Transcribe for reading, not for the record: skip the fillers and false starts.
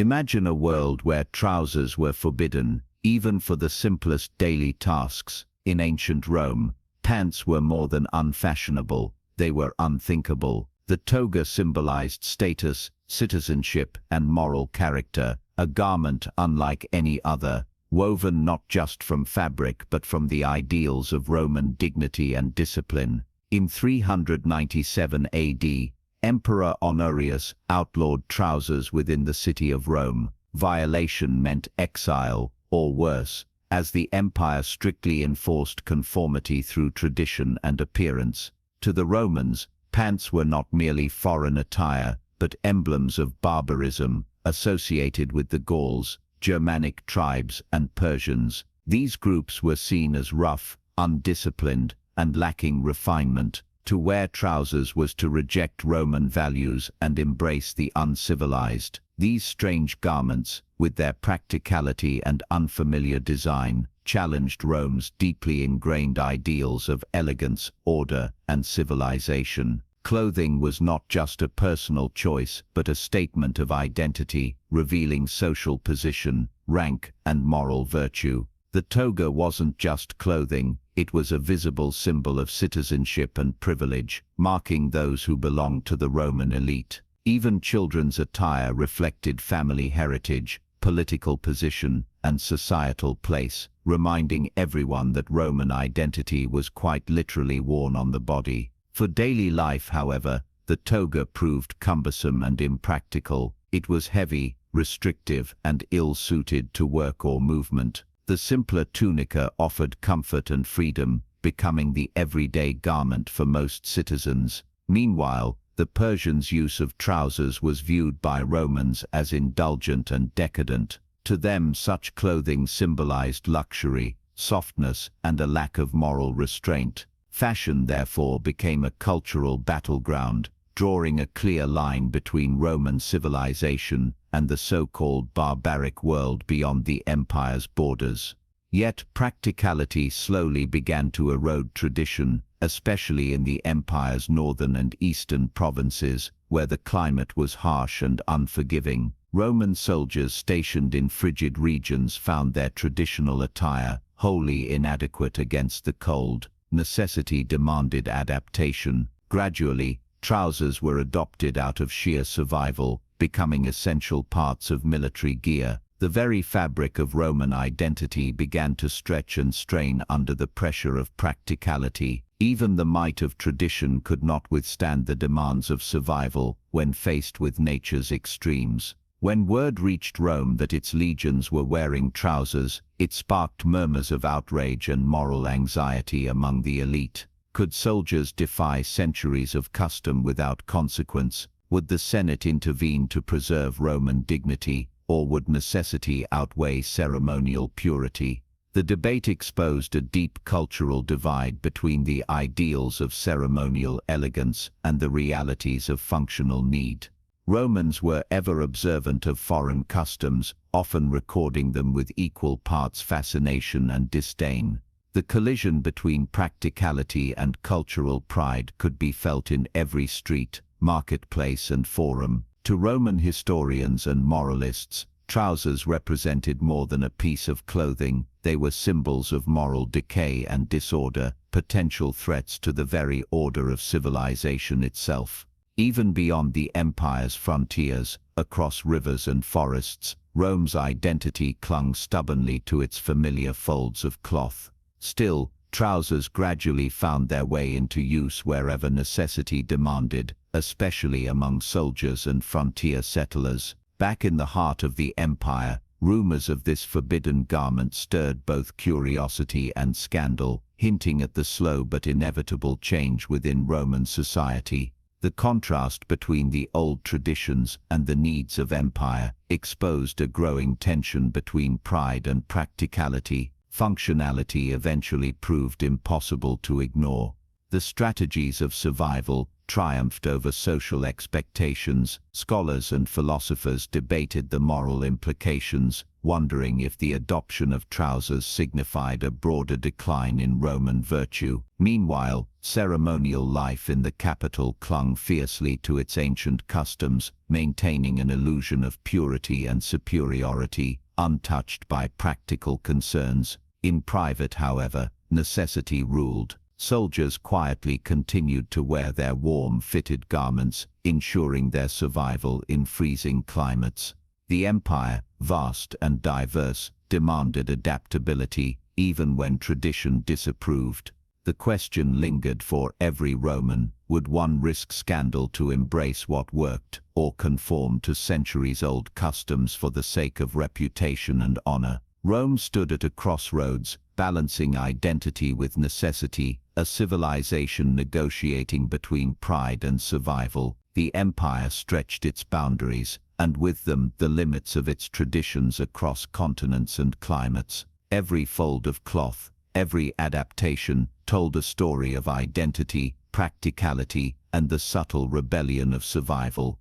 Imagine a world where trousers were forbidden, even for the simplest daily tasks. In ancient Rome, pants were more than unfashionable, they were unthinkable. The toga symbolized status, citizenship, and moral character, a garment unlike any other, woven not just from fabric but from the ideals of Roman dignity and discipline. In 397 AD, Emperor Honorius outlawed trousers within the city of Rome. Violation meant exile, or worse, as the empire strictly enforced conformity through tradition and appearance. To the Romans, pants were not merely foreign attire, but emblems of barbarism, associated with the Gauls, Germanic tribes, and Persians. These groups were seen as rough, undisciplined, and lacking refinement. To wear trousers was to reject Roman values and embrace the uncivilized. These strange garments, with their practicality and unfamiliar design, challenged Rome's deeply ingrained ideals of elegance, order, and civilization. Clothing was not just a personal choice, but a statement of identity, revealing social position, rank, and moral virtue. The toga wasn't just clothing, it was a visible symbol of citizenship and privilege, marking those who belonged to the Roman elite. Even children's attire reflected family heritage, political position, and societal place, reminding everyone that Roman identity was quite literally worn on the body. For daily life, however, the toga proved cumbersome and impractical. It was heavy, restrictive, and ill-suited to work or movement. The simpler tunica offered comfort and freedom, becoming the everyday garment for most citizens. Meanwhile, the Persians' use of trousers was viewed by Romans as indulgent and decadent. To them, such clothing symbolized luxury, softness, and a lack of moral restraint. Fashion, therefore, became a cultural battleground, drawing a clear line between Roman civilization and the so-called barbaric world beyond the empire's borders. Yet practicality slowly began to erode tradition, especially in the empire's northern and eastern provinces, where the climate was harsh and unforgiving. Roman soldiers stationed in frigid regions found their traditional attire wholly inadequate against the cold. Necessity demanded adaptation. Gradually, trousers were adopted out of sheer survival, becoming essential parts of military gear. The very fabric of Roman identity began to stretch and strain under the pressure of practicality. Even the might of tradition could not withstand the demands of survival when faced with nature's extremes. When word reached Rome that its legions were wearing trousers, it sparked murmurs of outrage and moral anxiety among the elite. Could soldiers defy centuries of custom without consequence? Would the Senate intervene to preserve Roman dignity, or would necessity outweigh ceremonial purity? The debate exposed a deep cultural divide between the ideals of ceremonial elegance and the realities of functional need. Romans were ever observant of foreign customs, often recording them with equal parts fascination and disdain. The collision between practicality and cultural pride could be felt in every street, marketplace, and forum. To Roman historians and moralists, trousers represented more than a piece of clothing. They were symbols of moral decay and disorder, potential threats to the very order of civilization itself. Even beyond the empire's frontiers, across rivers and forests, Rome's identity clung stubbornly to its familiar folds of cloth. Still, trousers gradually found their way into use wherever necessity demanded, especially among soldiers and frontier settlers. Back in the heart of the empire, rumors of this forbidden garment stirred both curiosity and scandal, hinting at the slow but inevitable change within Roman society. The contrast between the old traditions and the needs of empire exposed a growing tension between pride and practicality. Functionality eventually proved impossible to ignore. The strategies of survival, triumphed over social expectations. Scholars and philosophers debated the moral implications, wondering if the adoption of trousers signified a broader decline in Roman virtue. Meanwhile, ceremonial life in the capital clung fiercely to its ancient customs, maintaining an illusion of purity and superiority, untouched by practical concerns. In private, however, necessity ruled. Soldiers quietly continued to wear their warm-fitted garments, ensuring their survival in freezing climates. The empire, vast and diverse, demanded adaptability, even when tradition disapproved. The question lingered for every Roman: would one risk scandal to embrace what worked, or conform to centuries-old customs for the sake of reputation and honor? Rome stood at a crossroads, balancing identity with necessity, a civilization negotiating between pride and survival. The empire stretched its boundaries, and with them the limits of its traditions across continents and climates. Every fold of cloth, every adaptation, told a story of identity, practicality, and the subtle rebellion of survival.